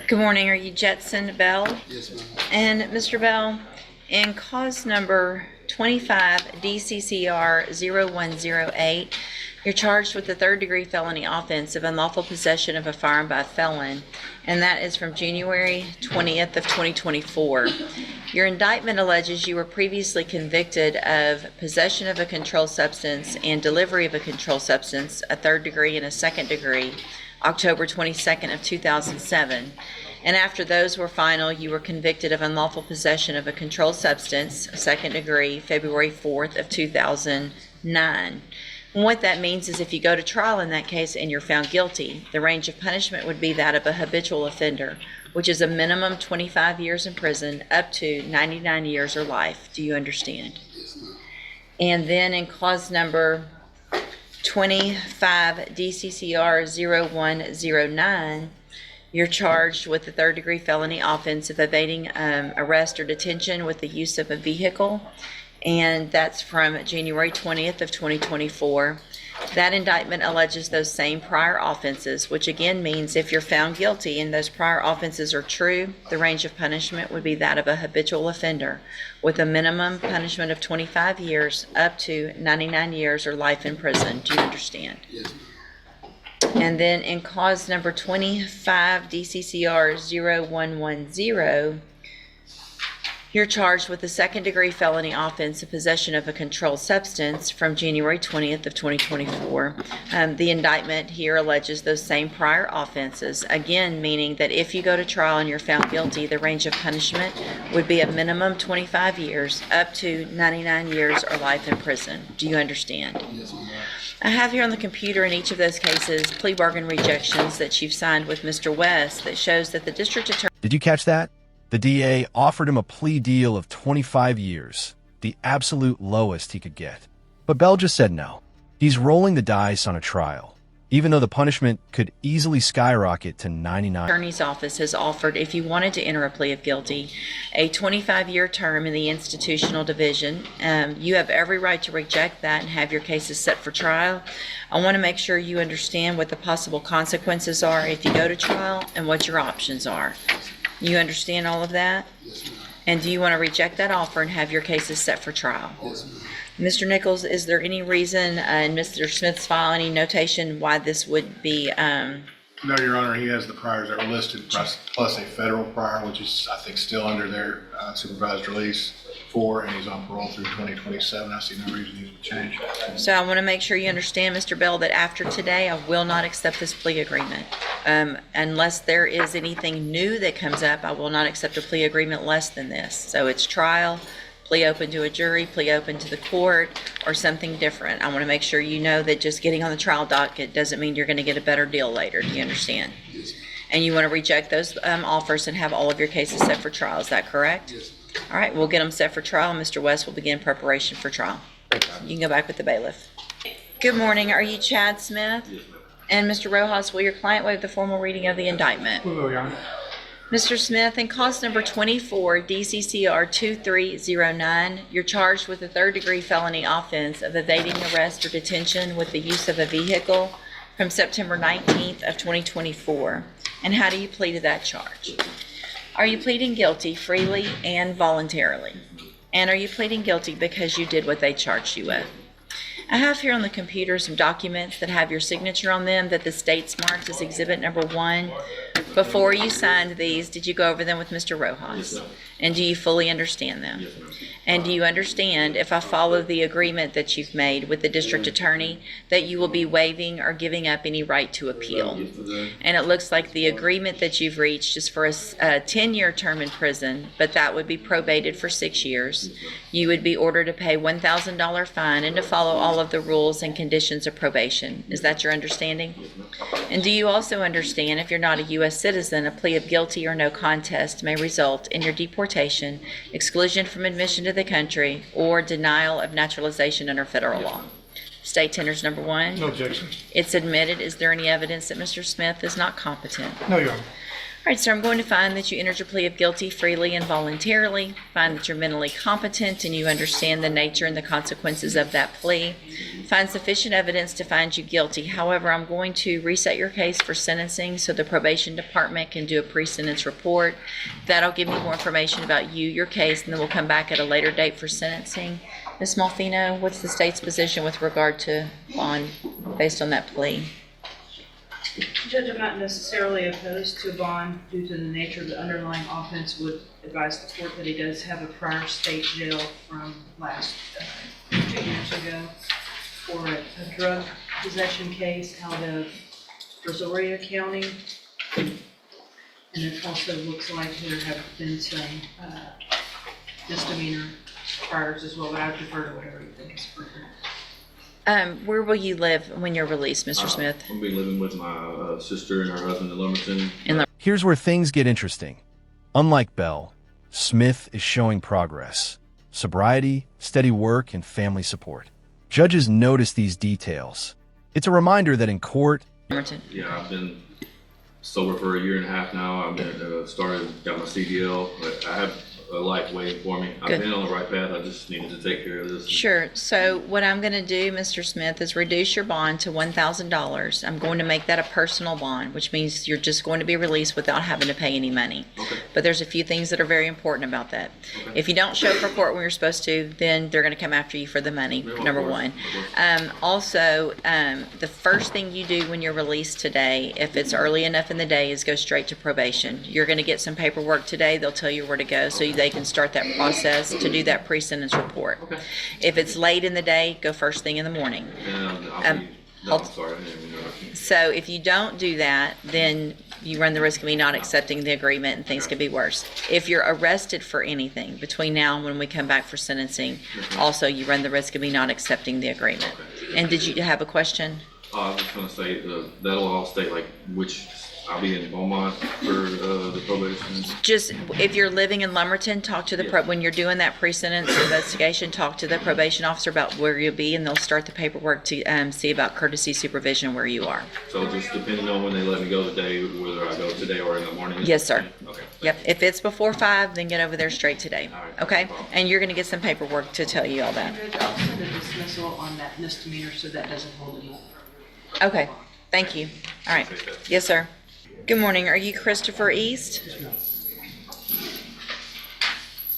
Good morning. Are you Jetson Bell? Yes, ma'am. And Mr. Bell, in cause number 25 DCCR 0108, you're charged with the third-degree felony offense of unlawful possession of a firearm by a felon, and that is from January 20th of 2024. Your indictment alleges you were previously convicted of possession of a controlled substance and delivery of a controlled substance, a third degree and a second degree, October 22nd of 2007. And after those were final, you were convicted of unlawful possession of a controlled substance, a second degree, February 4th of 2009. And what that means is if you go to trial in that case and you're found guilty, the range of punishment would be that of a habitual offender, which is a minimum 25 years in prison up to 99 years or life. Do you understand? Yes, ma'am. And then in clause number 25 DCCR 0109, you're charged with the third degree felony offense of evading arrest or detention with the use of a vehicle, and that's from January 20th of 2024. That indictment alleges those same prior offenses, which again means if you're found guilty and those prior offenses are true, the range of punishment would be that of a habitual offender with a minimum punishment of 25 years up to 99 years or life in prison. Do you understand? Yes, ma'am. And then in cause number 25 DCCR 0110, you're charged with the second degree felony offense of possession of a controlled substance from January 20th of 2024. The indictment here alleges those same prior offenses, again meaning that if you go to trial and you're found guilty, the range of punishment would be a minimum 25 years up to 99 years or life in prison. Do you understand? Yes, ma'am. I have here on the computer in each of those cases plea bargain rejections that you've signed with Mr. West that shows that the district attorney... Did you catch that? The DA offered him a plea deal of 25 years, the absolute lowest he could get. But Bell just said no. He's rolling the dice on a trial, even though the punishment could easily skyrocket to 99. Attorney's office has offered, if you wanted to enter a plea of guilty, a 25-year term in the institutional division. You have every right to reject that and have your cases set for trial. I want to make sure you understand what the possible consequences are if you go to trial and what your options are. You understand all of that? Yes, ma'am. And do you want to reject that offer and have your cases set for trial? Yes, ma'am. Mr. Nichols, is there any reason in Mr. Smith's file, any notation why this would be... No, Your Honor, he has the priors that were listed plus a federal prior, which is, I think, still under their supervised release for, and he's on parole through 2027. I see no reason he would change. So I want to make sure you understand, Mr. Bell, that after today, I will not accept this plea agreement. Unless there is anything new that comes up, I will not accept a plea agreement less than this. So it's trial, plea open to a jury, plea open to the court, or something different. I want to make sure you know that just getting on the trial docket doesn't mean you're going to get a better deal later. Do you understand? Yes, ma'am. And you want to reject those offers and have all of your cases set for trial. Is that correct? Yes, ma'am. All right, we'll get them set for trial. Mr. West will begin preparation for trial. You can go back with the bailiff. Good morning. Are you Chad Smith? Yes, ma'am. And Mr. Rojas, will your client waive the formal reading of the indictment? We will, Your Honor. Mr. Smith, in cause number 24, DCCR 2309, you're charged with a third-degree felony offense of evading arrest or detention with the use of a vehicle from September 19th of 2024. And how do you plead to that charge? Are you pleading guilty freely and voluntarily? And are you pleading guilty because you did what they charged you with? I have here on the computer some documents that have your signature on them that the state's marked as exhibit number 1. Before you signed these, did you go over them with Mr. Rojas? Yes, ma'am. And do you fully understand them? Yes, ma'am. And do you understand, if I follow the agreement that you've made with the district attorney, that you will be waiving or giving up any right to appeal? Yes, ma'am. And it looks like the agreement that you've reached is for a 10-year term in prison, but that would be probated for 6 years. You would be ordered to pay $1,000 fine and to follow all of the rules and conditions of probation. Is that your understanding? And do you also understand, if you're not a U.S. citizen, a plea of guilty or no contest may result in your deportation, exclusion from admission to the country, or denial of naturalization under federal law? State tenders number 1. No objection. It's admitted. Is there any evidence that Mr. Smith is not competent? No, Your Honor. All right, sir, I'm going to find that you entered your plea of guilty freely and voluntarily, find that you're mentally competent and you understand the nature and the consequences of that plea, find sufficient evidence to find you guilty. However, I'm going to reset your case for sentencing so the probation department can do a pre-sentence report. That'll give me more information about you, your case, and then we'll come back at a later date for sentencing. Ms. Malfino, what's the state's position with regard to bond based on that plea? Judge, I'm not necessarily opposed to a bond due to the nature of the underlying offense. Would advise the court that he does have a prior state jail from last 2 years ago for a drug possession case out of Brazoria County. And it also looks like there have been some misdemeanor priors as well, but I defer to whatever you think is appropriate. Where will you live when you're released, Mr. Smith? I'll be living with my sister and her husband in Lumberton. Here's where things get interesting. Unlike Bell, Smith is showing progress. Sobriety, steady work, and family support. Judges notice these details. It's a reminder that in court, Yeah, I've been sober for 1.5 years now. I've been got my CDL, but I have a life waiting for me. Good. I've been on the right path. I just needed to take care of this. Sure. So what I'm going to do, Mr. Smith, is reduce your bond to $1,000. I'm going to make that a personal bond, which means you're just going to be released without having to pay any money. Okay. But there's a few things that are very important about that. Okay. If you don't show for court when you're supposed to, then they're going to come after you for the money, Yeah, of number course, one. of course. The first thing you do when you're released today, if it's early enough in the day, is go straight to probation. You're going to get some paperwork today. They'll tell you where to go so they can start that process to do that pre-sentence report. Okay. If it's late in the day, go first thing in the morning. I'm sorry. I didn't even know. So if you don't do that, then you run the risk of me not accepting the agreement and things could be worse. If you're arrested for anything between now and when we come back for sentencing, also you run the risk of me not accepting the agreement. And did you have a question? I was just going to say that'll all state like which I'll be in Beaumont for the probation. Just, if you're living in Lumberton, talk to the, when you're doing that pre-sentence investigation, talk to the probation officer about where you'll be, and they'll start the paperwork to see about courtesy supervision where you are. So just depending on when they let me go today, whether I go today or in the morning? Yes, sir. Okay. Yep, if it's before 5, then get over there straight today, All right. okay? No problem. And you're gonna get some paperwork to tell you all that. Judge, I'll send a dismissal on that misdemeanor so that doesn't hold him up. Okay, thank you. All right. Yes, sir. Good morning. Are you Christopher East?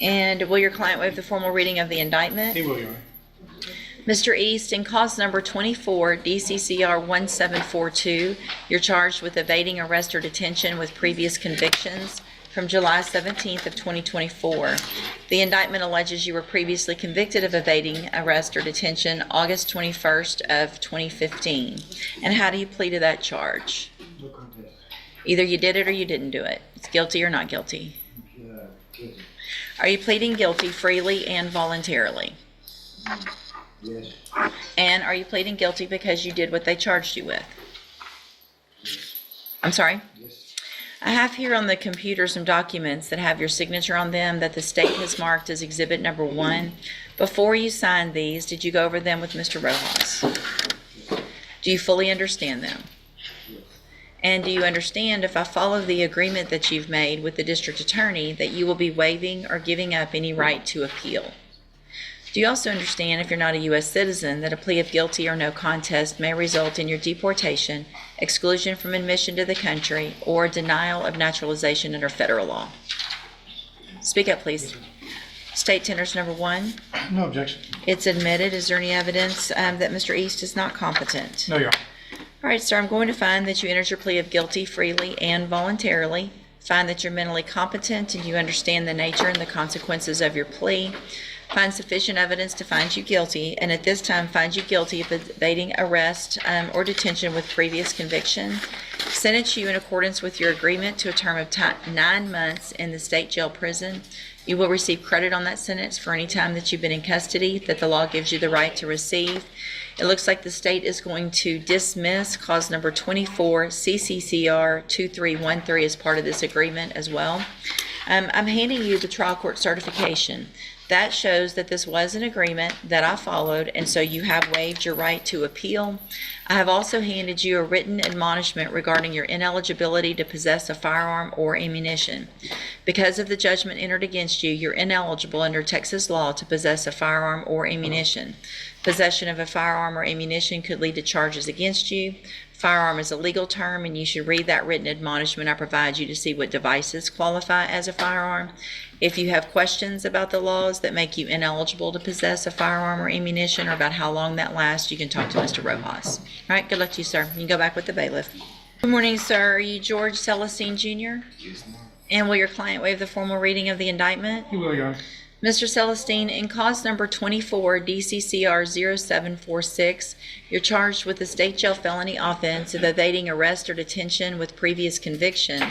And will your client waive the formal reading of the indictment? He will, Your Honor. Mr. East, in cause number 24, DCCR 1742, you're charged with evading arrest or detention with previous convictions from July 17th of 2024. The indictment alleges you were previously convicted of evading arrest or detention August 21st of 2015. And how do you plead to that charge? No contest. Either you did it or you didn't do it. It's guilty or not guilty. Guilty. Are you pleading guilty freely and voluntarily? Yes. And are you pleading guilty because you did what they charged you with? I'm sorry? Yes. I have here on the computer some documents that have your signature on them that the state has marked as exhibit number 1. Before you signed these, did you go over them with Mr. Rojas? Do you fully understand them? Yes. And do you understand, if I follow the agreement that you've made with the district attorney, that you will be waiving or giving up any right to appeal? Do you also understand, if you're not a U.S. citizen, that a plea of guilty or no contest may result in your deportation, exclusion from admission to the country, or denial of naturalization under federal law? Speak up, please. State tenders number 1. No objection. It's admitted. Is there any evidence that Mr. East is not competent? No, Your Honor. All right, sir, I'm going to find that you entered your plea of guilty freely and voluntarily. Find that you're mentally competent and you understand the nature and the consequences of your plea. Find sufficient evidence to find you guilty, and at this time find you guilty of evading arrest or detention with previous conviction. Sentence you in accordance with your agreement to a term of 9 months in the state jail prison. You will receive credit on that sentence for any time that you've been in custody that the law gives you the right to receive. It looks like the state is going to dismiss cause number 24, CCCR 2313, as part of this agreement as well. I'm handing you the trial court certification. That shows that this was an agreement that I followed, and so you have waived your right to appeal. I have also handed you a written admonishment regarding your ineligibility to possess a firearm or ammunition. Because of the judgment entered against you, you're ineligible under Texas law to possess a firearm or ammunition. Possession of a firearm or ammunition could lead to charges against you. Firearm is a legal term, and you should read that written admonishment I provide you to see what devices qualify as a firearm. If you have questions about the laws that make you ineligible to possess a firearm or ammunition, or about how long that lasts, you can talk to Mr. Rojas. All right, good luck to you, sir. You can go back with the bailiff. Good morning, sir. Are you George Celestine Jr.? Yes, ma'am. And will your client waive the formal reading of the indictment? You will, Your Honor. Mr. Celestine, in cause number 24 DCCR 0746, you're charged with the state jail felony offense of evading arrest or detention with previous conviction,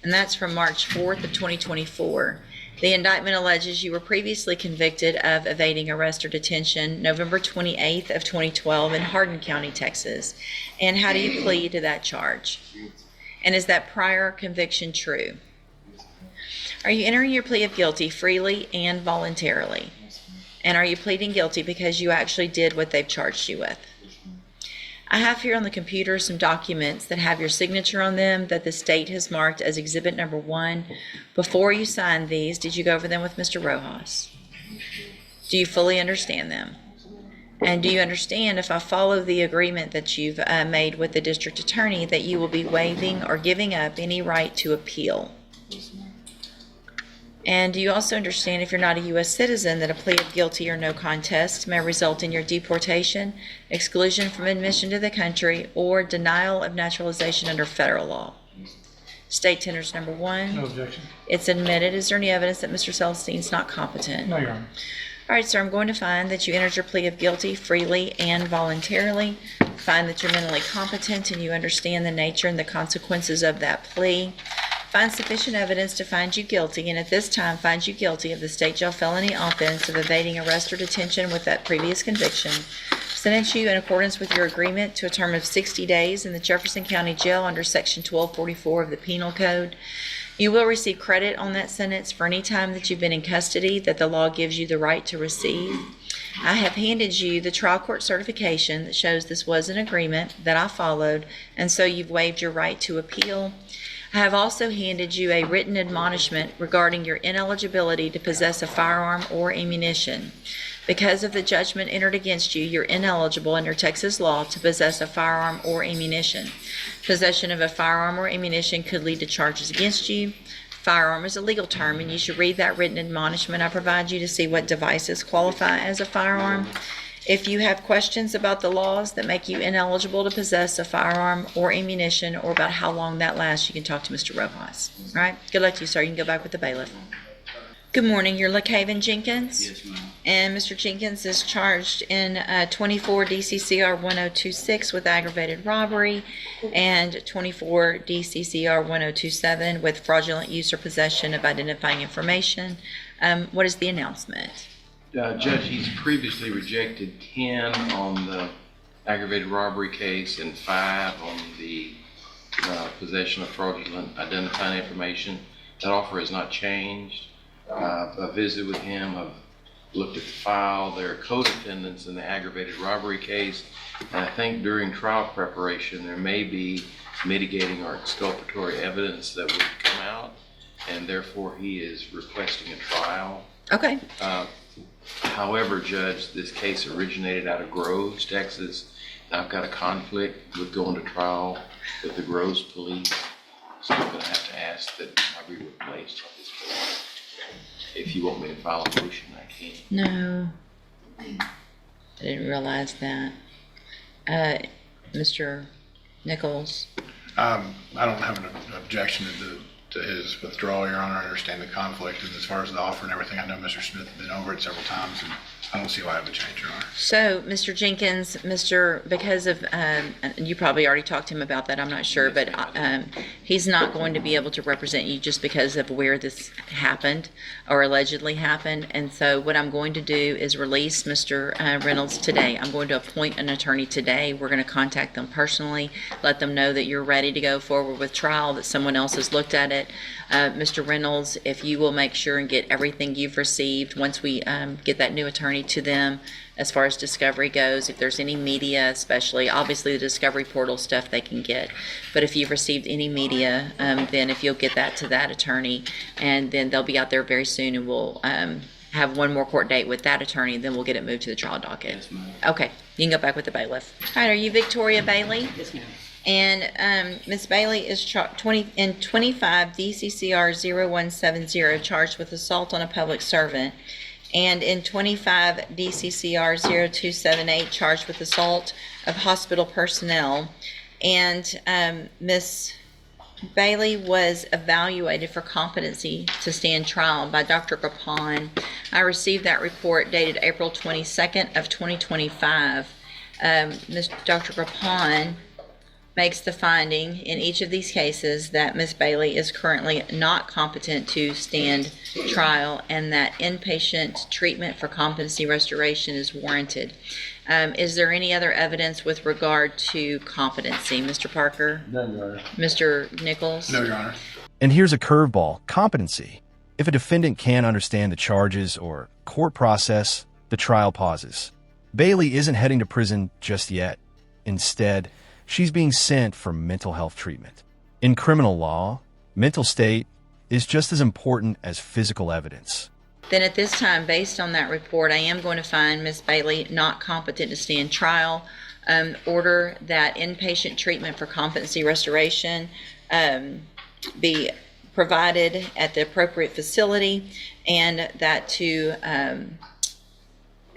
and that's from March 4th of 2024. The indictment alleges you were previously convicted of evading arrest or detention November 28th of 2012 in Hardin County, Texas. And how do you plead to that charge? And is that prior conviction true? Are you entering your plea of guilty freely and voluntarily? And are you pleading guilty because you actually did what they've charged you with? I have here on the computer some documents that have your signature on them that the state has marked as exhibit number 1. Before you signed these, did you go over them with Mr. Rojas? Do you fully understand them? And do you understand, if I follow the agreement that you've made with the district attorney, that you will be waiving or giving up any right to appeal? And do you also understand, if you're not a U.S. citizen, that a plea of guilty or no contest may result in your deportation, exclusion from admission to the country, or denial of naturalization under federal law? State tenders number 1. No objection. It's admitted. Is there any evidence that Mr. Celestine's not competent? No, Your Honor. All right, sir, I'm going to find that you entered your plea of guilty freely and voluntarily. Find that you're mentally competent and you understand the nature and the consequences of that plea. Find sufficient evidence to find you guilty, and at this time find you guilty of the state jail felony offense of evading arrest or detention with that previous conviction. Sentence you in accordance with your agreement to a term of 60 days in the Jefferson County Jail under Section 1244 of the Penal Code. You will receive credit on that sentence for any time that you've been in custody that the law gives you the right to receive. I have handed you the trial court certification that shows this was an agreement that I followed, and so you've waived your right to appeal. I have also handed you a written admonishment regarding your ineligibility to possess a firearm or ammunition. Because of the judgment entered against you, you're ineligible under Texas law to possess a firearm or ammunition. Possession of a firearm or ammunition could lead to charges against you. Firearm is a legal term, and you should read that written admonishment I provide you to see what devices qualify as a firearm. If you have questions about the laws that make you ineligible to possess a firearm or ammunition, or about how long that lasts, you can talk to Mr. Rojas. All right? Good luck to you, sir. You can go back with the bailiff. Good morning. You're LaCaven Jenkins? Yes, ma'am. And Mr. Jenkins is charged in 24 DCCR 1026 with aggravated robbery and 24 DCCR 1027 with fraudulent use or possession of identifying information. What is the announcement? Judge, he's previously rejected 10 on the aggravated robbery case and 5 on the possession of fraudulent identifying information. That offer has not changed. I visited with him. I've looked at the file. There are co-defendants in the aggravated robbery case, and I think during trial preparation there may be mitigating or exculpatory evidence that would come out, and therefore he is requesting a trial. Okay. However, Judge, this case originated out of Groves, Texas. I've got a conflict with going to trial with the Groves police, so I'm going to have to ask that I be replaced on this case. If you want me to file a motion, I can. No. I didn't realize that. Mr. Nichols? I don't have an objection to his withdrawal, Your Honor. I understand the conflict, and as far as the offer and everything, I know Mr. Smith has been over it several times, and I don't see why it would change, Your Honor. So, Mr. Jenkins, because of, you probably already talked to him about that, I'm not sure, but he's not going to be able to represent you just because of where this happened or allegedly happened. And so what I'm going to do is release Mr. Reynolds today. I'm going to appoint an attorney today. We're going to contact them personally, let them know that you're ready to go forward with trial, that someone else has looked at it, docket. Mr. Reynolds, if you will make sure and get everything you've received once we get that new attorney to them as far as discovery goes. If there's any media, especially, obviously the discovery portal stuff they can get. But if you've received any media, then if you'll get that to that attorney, and then they'll be out there very soon, and we'll have one more court date with that attorney, then we'll get it moved to the trial docket. Yes, ma'am. Okay, you can go back with the bailiff. All right, are you Victoria Bailey? Yes, ma'am. And Ms. Bailey is 25 DCCR 0170 charged with assault on a public servant, and in 25 DCCR 0278 charged with assault of hospital personnel. And Ms. Bailey was evaluated for competency to stand trial by Dr. Gapon. I received that report dated April 22nd of 2025. Dr. Gapon makes the finding in each of these cases that Ms. Bailey is currently not competent to stand trial and that inpatient treatment for competency restoration is warranted. Is there any other evidence with regard to competency? Mr. Parker? None, Your Honor. Mr. Nichols? No, Your Honor. And here's a curveball, competency. If a defendant can't understand the charges or court process, the trial pauses. Bailey isn't heading to prison just yet. Instead, she's being sent for mental health treatment. In criminal law, mental state is just as important as physical evidence. Then at this time, based on that report, I am going to find Ms. Bailey not competent to stand trial, order that inpatient treatment for competency restoration be provided at the appropriate facility, and that to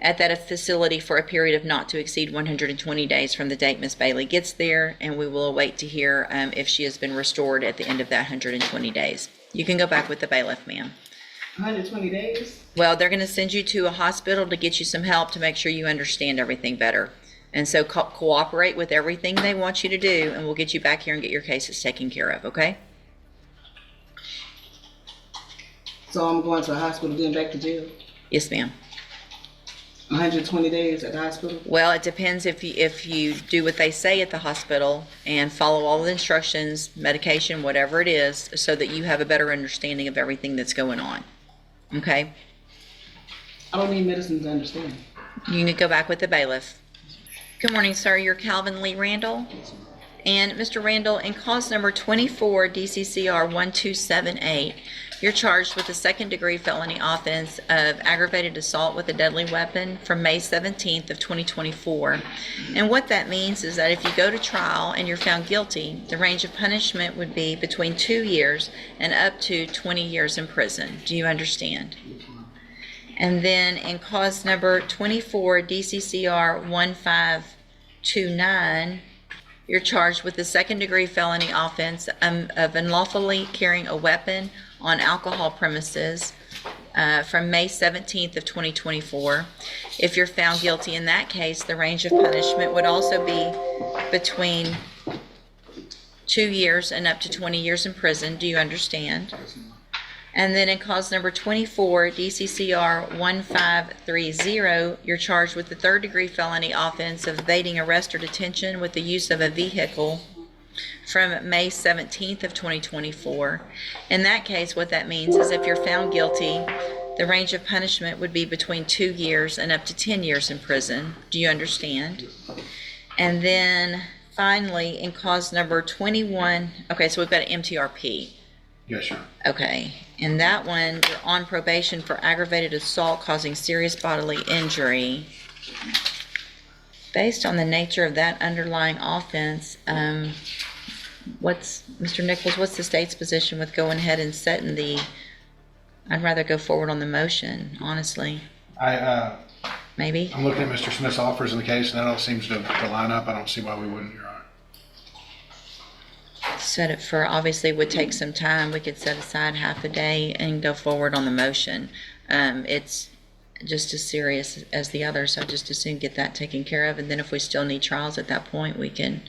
at that facility for a period of not to exceed 120 days from the date Ms. Bailey gets there, and we will await to hear if she has been restored at the end of that 120 days. You can go back with the bailiff, ma'am. 120 days? Well, they're going to send you to a hospital to get you some help to make sure you understand everything better. And so cooperate with everything they want you to do, and we'll get you back here and get your cases taken care of, okay? So I'm going to the hospital, then back to jail? Yes, ma'am. 120 days at the hospital? Well, it depends if you do what they say at the hospital and follow all the instructions, medication, whatever it is, so that you have a better understanding of everything that's going on. Okay? I don't need medicine to understand. You can go back with the bailiff. Good morning, sir. You're Calvin Lee Randall. And Mr. Randall, in cause number 24 DCCR 1278, you're charged with a second-degree felony offense of aggravated assault with a deadly weapon from May 17th of 2024. And what that means is that if you go to trial and you're found guilty, the range of punishment would be between 2 years and up to 20 years in prison. Do you understand? And then in cause number 24 DCCR 1529, you're charged with the second-degree felony offense of unlawfully carrying a weapon on alcohol premises from May 17th of 2024. If you're found guilty in that case, the range of punishment would also be between 2 years and up to 20 years in prison. Do you understand? And then in cause number 24, DCCR 1530, you're charged with the third-degree felony offense of evading arrest or detention with the use of a vehicle from May 17th of 2024. In that case, what that means is if you're found guilty, the range of punishment would be between 2 years and up to 10 years in prison. Do you understand? And then finally, in cause number 21, okay, so we've got an MTRP. Yes, sir. Okay, and that one, you're on probation for aggravated assault causing serious bodily injury. Based on the nature of that underlying offense, Mr. Nichols, what's the state's position with going ahead and setting I'd rather go forward on the motion, honestly. Maybe? I'm looking at Mr. Smith's offers in the case, and that all seems to line up. I don't see why we wouldn't, Your Honor. Set it for, obviously it would take some time. We could set aside half a day and go forward on the motion. It's just as serious as the others, so just as soon get that taken care of. And then if we still need trials at that point, we can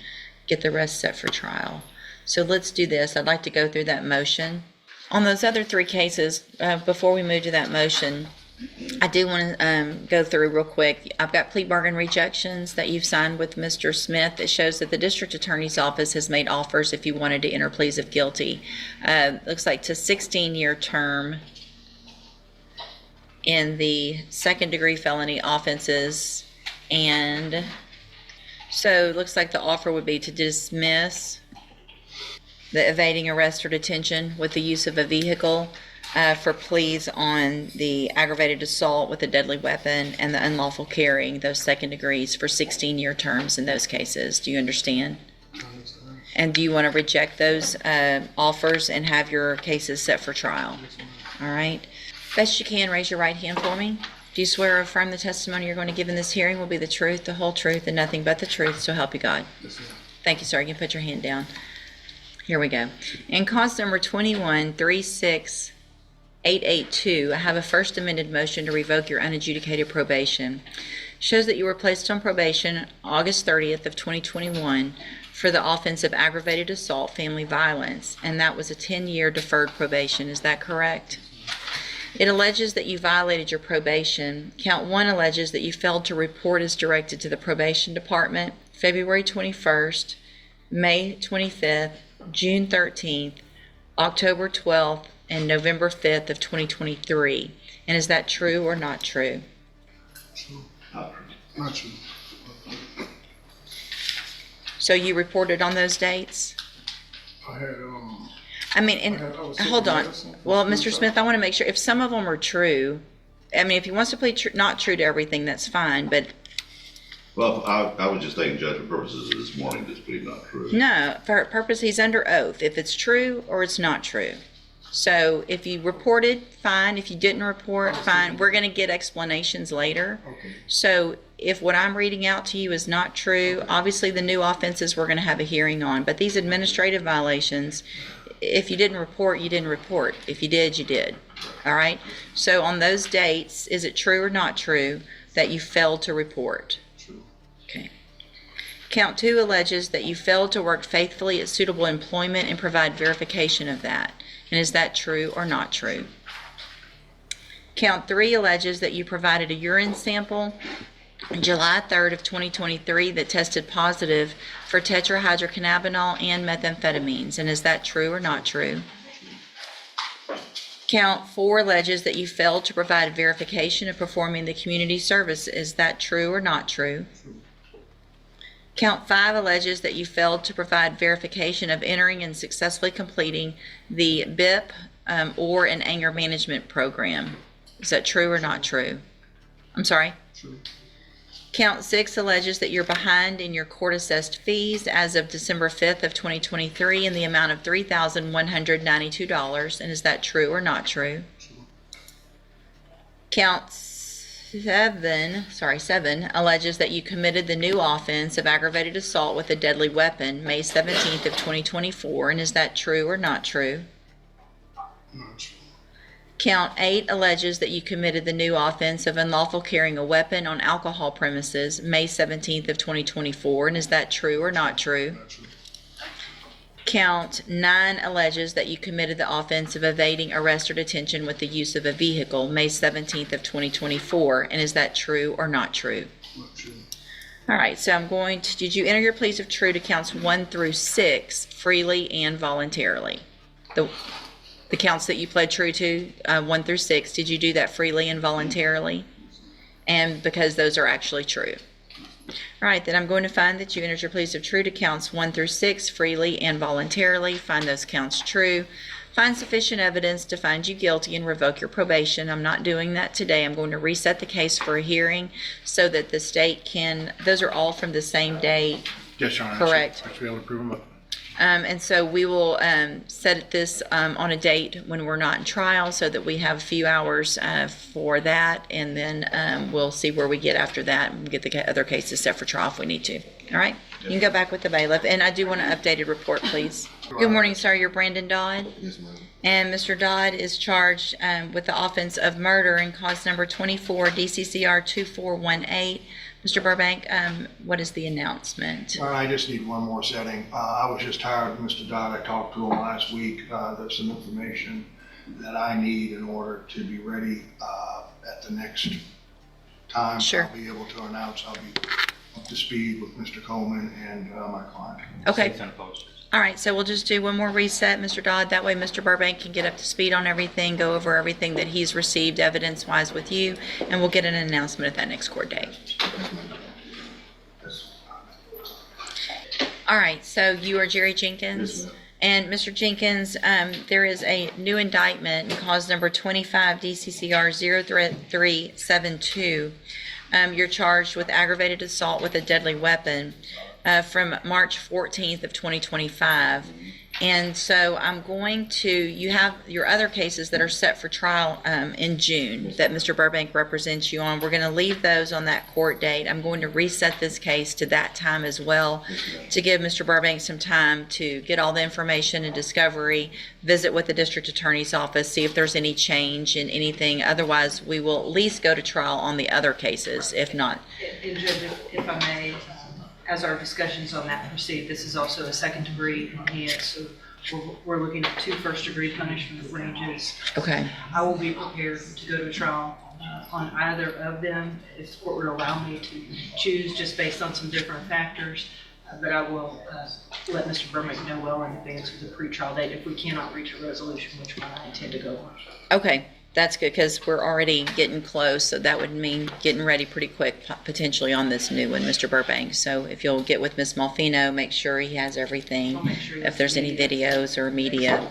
get the rest set for trial. So let's do this. I'd like to go through that motion. On those other three cases, before we move to that motion, I do want to go through real quick. I've got plea bargain rejections that you've signed with Mr. Smith that shows that the district attorney's office has made offers if you wanted to enter pleas of guilty. Looks like to 16-year term in the second-degree felony offenses. And so it looks like the offer would be to dismiss the evading arrest or detention with the use of a vehicle for pleas on the aggravated assault with a deadly weapon and the unlawful carrying, those second degrees, for 16-year terms in those cases. Do you understand? And do you want to reject those offers and have your cases set for trial? All right. Best you can, raise your right hand for me. Do you swear or affirm the testimony you're going to give in this hearing will be the truth, the whole truth, and nothing but the truth, so help you God? Thank you, sir. You can put your hand down. Here we go. In cause number 21-36882, I have a first amended motion to revoke your unadjudicated probation. Shows that you were placed on probation August 30th of 2021 for the offense of aggravated assault, family violence, and that was a 10-year deferred probation. Is that correct? It alleges that you violated your probation. Count 1 alleges that you failed to report as directed to the probation department February 21st, May 25th, June 13th, October 12th, and November 5th of 2023. And is that true or not true? Not true. So you reported on those dates? I had, I mean, and hold on. Well, Mr. Smith, I want to make sure if some of them are true. I mean, if he wants to plead not true to everything, that's fine. But Well, I was just thinking, judgment purposes this morning, this plea not true. no, for purpose, he's under oath. If it's true or it's not true. So if you reported, fine. If you didn't report, fine. We're going to get explanations later. okay. So if what I'm reading out to you is not true, obviously the new offenses we're going to have a hearing on. But these administrative violations, if you didn't report, you didn't report. If you did, you did. All right? So on those dates, is it true or not true that you failed to report? True. Okay. Count 2 alleges that you failed to work faithfully at suitable employment and provide verification of that. And is that true or not true? Count 3 alleges that you provided a urine sample on July 3rd of 2023 that tested positive for tetrahydrocannabinol and methamphetamines. And is that true or not true? Count 4 alleges that you failed to provide verification of performing the community service. Is that true or not true? Count 5 alleges that you failed to provide verification of entering and successfully completing the BIP or an anger management program. Is that true or not true? I'm sorry? True. Count 6 alleges that you're behind in your court-assessed fees as of December 5th of 2023 in the amount of $3,192. And is that true or not true? Count 7 alleges that you committed the new offense of aggravated assault with a deadly weapon May 17th of 2024. And is that true or not true? Not true. Count 8 alleges that you committed the new offense of unlawful carrying a weapon on alcohol premises May 17th of 2024. And is that true or not true? Not true. Count 9 alleges that you committed the offense of evading arrest or detention with the use of a vehicle May 17th of 2024. And is that true or not true? Not true. All right, so I'm going to, did you enter your pleas of true to counts 1 through 6 freely and voluntarily? The counts that you pled true to, 1 through 6, did you do that freely and voluntarily? And because those are actually true. All right, then I'm going to find that you entered your pleas of true to counts 1 through 6 freely and voluntarily. Find those counts true. Find sufficient evidence to find you guilty and revoke your probation. I'm not doing that today. I'm going to reset the case for a hearing so that the state can, those are all from the same date. Yes, Your Honor. Correct. I should be able to prove them up. And so we will set this on a date when we're not in trial so that we have a few hours for that, and then we'll see where we get after that and get the other cases set for trial if we need to. All right? You can go back with the bailiff. And I do want an updated report, please. Good morning, sir. You're Brandon Dodd. Yes, ma'am. And Mr. Dodd is charged with the offense of murder in cause number 24 DCCR 2418. Mr. Burbank, what is the announcement? Well, I just need one more setting. I was just tired of Mr. Dodd. I talked to him last week. There's some information that I need in order to be ready at the next time, Sure. I'll be able to announce I'll be up to speed with Mr. Coleman and my client. Okay. All right, so we'll just do one more reset, Mr. Dodd. That way Mr. Burbank can get up to speed on everything, go over everything that he's received evidence-wise with you, and we'll get an announcement at that next court date. All right, so you are Jerry Jenkins? Yes, ma'am. And Mr. Jenkins, there is a new indictment in cause number 25 DCCR 0372. You're charged with aggravated assault with a deadly weapon from March 14th of 2025. And so I'm going to, you have your other cases that are set for trial in June that Mr. Burbank represents you on. We're going to leave those on that court date. I'm going to reset this case to that time as well to give Mr. Burbank some time to get all the information and discovery, visit with the district attorney's office, see if there's any change in anything. Otherwise, we will at least go to trial on the other cases, if not. And Judge, if I may, as our discussions on that proceed, this is also a second degree enhanced, so we're looking at 2 first-degree punishment ranges. Okay. I will be prepared to go to trial on either of them if the court would allow me to choose just based on some different factors. But I will let Mr. Burbank know well in advance of the pretrial date if we cannot reach a resolution, which one I intend to go on. Okay, that's good because we're already getting close, so that would mean getting ready pretty quick potentially on this new one, Mr. Burbank. So if you'll get with Ms. Malfino, make sure he has everything, I'll make sure he has if there's any media. videos or media.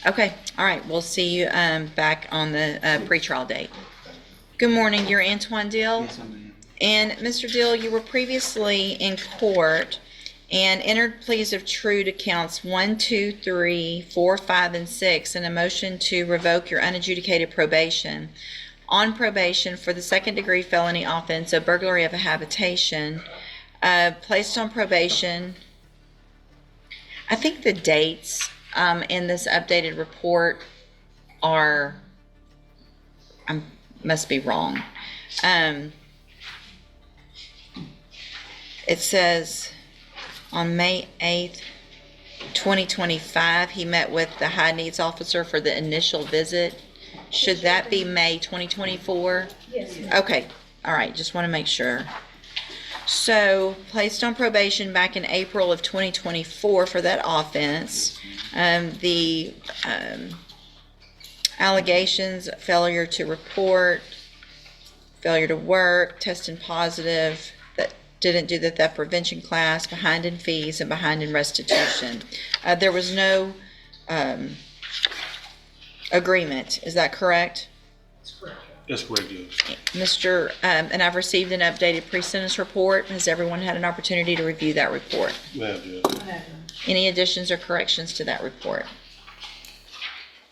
Okay, all right, we'll see you back on the pretrial date. Good morning, you're Antoine Dill? Yes, ma'am. And Mr. Dill, you were previously in court and entered pleas of true to counts 1, 2, 3, 4, 5, and 6 in a motion to revoke your unadjudicated probation. On probation for the second-degree felony offense of burglary of a habitation, placed on probation. I think the dates in this updated report are, must be wrong. It says on May 8th, 2025, he met with the high needs officer for the initial visit. Should that be May 2024? Yes. Okay, all right, just want to make sure. So, placed on probation back in April of 2024 for that offense. The allegations, failure to report, failure to work, testing positive, that didn't do the theft prevention class, behind in fees, and behind in restitution. There was no agreement, is that correct? That's correct, Judge. Mr., and I've received an updated pre-sentence report. Has everyone had an opportunity to review that report? Well, Judge. Any additions or corrections to that report?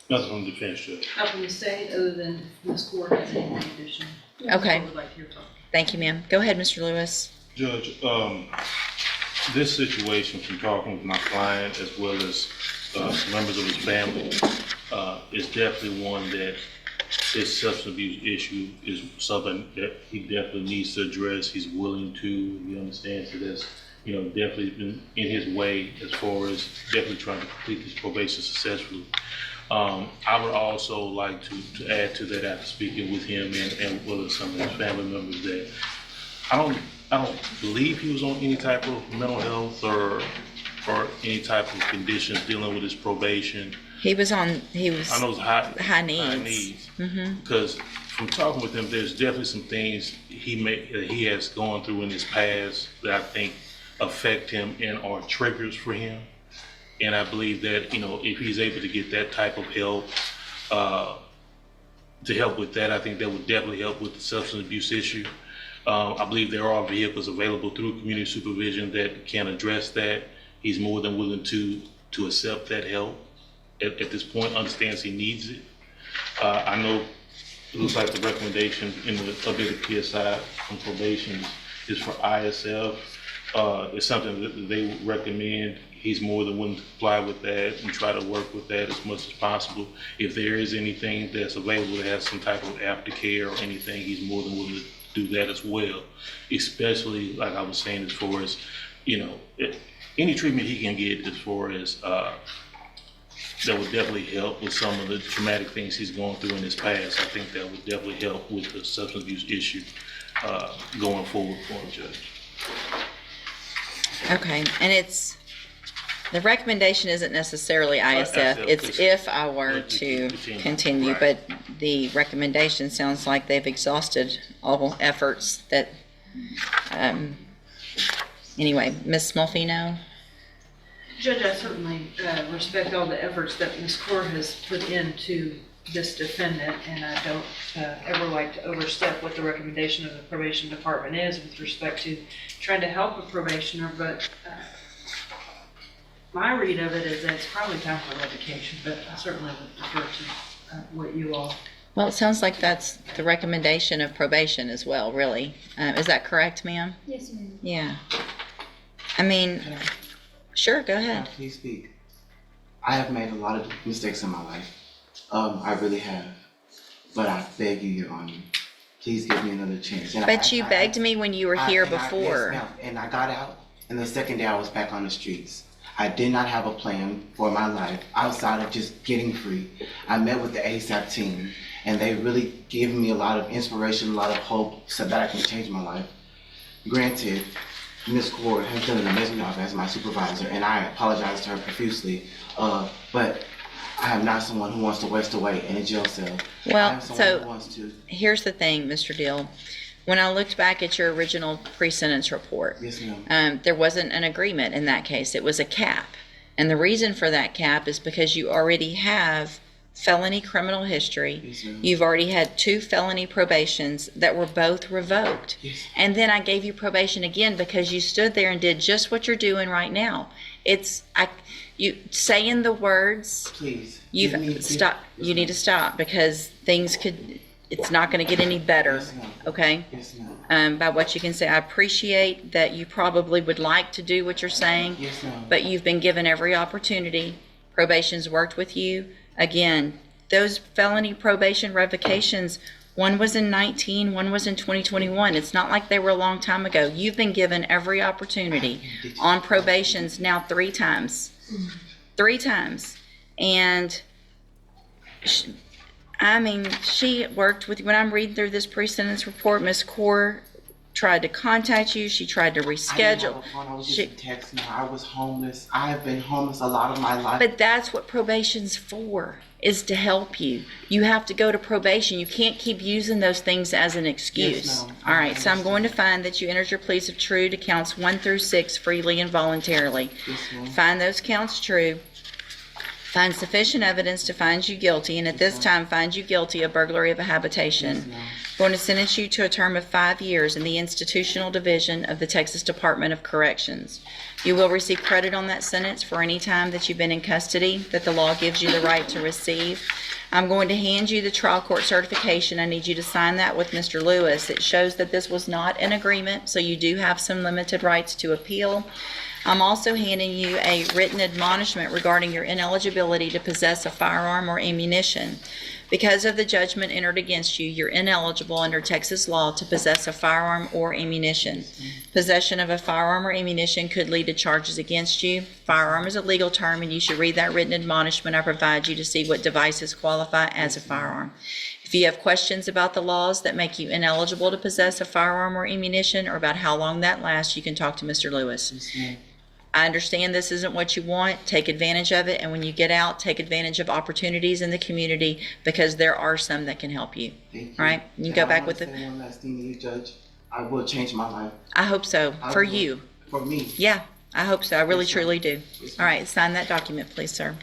Nothing from the defense, Judge. Nothing to say other than Ms. Court has any addition. Okay. I would like to hear talk. Thank you, ma'am. Go ahead, Mr. Lewis. Judge, this situation, from talking with my client as well as members of his family, is definitely one that his substance abuse issue is something that he definitely needs to address. He's willing to, he understands that that's, definitely been in his way as far as definitely trying to complete his probation successfully. I would also like to add to that after speaking with him and with some of his family members that I don't believe he was on any type of mental health or any type of conditions dealing with his probation. He was I know it's high needs. Because from talking with him, there's definitely some things he has gone through in his past that I think affect him and are triggers for him. And I believe that, if he's able to get that type of help, to help with that, I think that would definitely help with the substance abuse issue. I believe there are vehicles available through community supervision that can address that. He's more than willing to accept that help. At this point, understands he needs it. I know it looks like the recommendation in the updated PSI from probation is for ISF. It's something that they would recommend. He's more than willing to comply with that and try to work with that as much as possible. If there is anything that's available that has some type of aftercare or anything, he's more than willing to do that as well. Especially, like I was saying, as far as, any treatment he can get as far as that would definitely help with some of the traumatic things he's gone through in his past. I think that would definitely help with the substance abuse issue going forward for him, Judge. Okay, and the recommendation isn't necessarily ISF, it's if I were to continue, Right. but the recommendation sounds like they've exhausted all efforts that, anyway, Ms. Smolfino? Judge, I certainly respect all the efforts that Ms. Core has put into this defendant, and I don't ever like to overstep what the recommendation of the probation department is with respect to trying to help a probationer, but my read of it is that it's probably time for revocation, but I certainly would defer to what you all. Well, it sounds like that's the recommendation of probation as well, really. Is that correct, ma'am? Yes, ma'am. Yeah. I mean, sure, go ahead. Please speak. I have made a lot of mistakes in my life. I really have. But I beg you, Your Honor, please give me another chance. And But you begged me when you were here yes, before. ma'am. And I got out, and the second day I was back on the streets. I did not have a plan for my life outside of just getting free. I met with the ASAP team, and they really gave me a lot of inspiration, a lot of hope so that I can change my life. Granted, Ms. Core has done an amazing job as my supervisor, and I apologize to her profusely, but I am not someone who wants to waste away in a jail cell. Well, I am someone so- who wants to. Here's the thing, Mr. Dill. When I looked back at your original pre-sentence report, Yes, ma'am. there wasn't an agreement in that case. It was a cap. And the reason for that cap is because you already have felony criminal history. Yes, ma'am. You've already had 2 felony probations that were both revoked. Yes. And then I gave you probation again because you stood there and did just what you're doing right now. You saying the words, Please. you need to stop because it's not going to get any better. Yes, ma'am. Okay? Yes, ma'am. By what you can say. I appreciate that you probably would like to do what you're saying, Yes, ma'am. but you've been given every opportunity. Probation's worked with you. Again, those felony probation revocations, one was in 19, one was in 2021. It's not like they were a long time ago. You've been given every opportunity on probations now 3 times. 3 times. And she worked with, when I'm reading through this pre-sentence report, Ms. Core tried to contact you. She tried to I didn't reschedule. have a phone. I was just texting. I was homeless. I have been homeless a lot of my life. But that's what probation's for, is to help you. You have to go to probation. You can't keep using those things as an excuse. Yes, ma'am. All right, so I'm going to find that you entered your pleas of true to counts 1 through 6 freely and voluntarily. Yes, ma'am. Find those counts true. Find sufficient evidence to find you guilty, and at this time find you guilty of burglary of a habitation. Yes, ma'am. Going to sentence you to a term of 5 years in the institutional division of the Texas Department of Corrections. You will receive credit on that sentence for any time that you've been in custody that the law gives you the right to receive. I'm going to hand you the trial court certification. I need you to sign that with Mr. Lewis. It shows that this was not an agreement, so you do have some limited rights to appeal. I'm also handing you a written admonishment regarding your ineligibility to possess a firearm or ammunition. Because of the judgment entered against you, you're ineligible under Texas law to possess a firearm or ammunition. Possession of a firearm or ammunition could lead to charges against you. Firearm is a legal term, and you should read that written admonishment I provide you to see what devices qualify as a firearm. If you have questions about the laws that make you ineligible to possess a firearm or ammunition, or about how long that lasts, you can talk to Mr. Lewis. Yes, ma'am. I understand this isn't what you want. Take advantage of it, and when you get out, take advantage of opportunities in the community, because there are some that can help you. Thank you. All right? You can And go I back wanna with say the, one last thing to you, Judge. I will change my life. I hope so, I for will. you. For me. Yeah, I hope so. I really Yes, ma'am. truly do. Yes, All ma'am. right, sign that document, please, sir.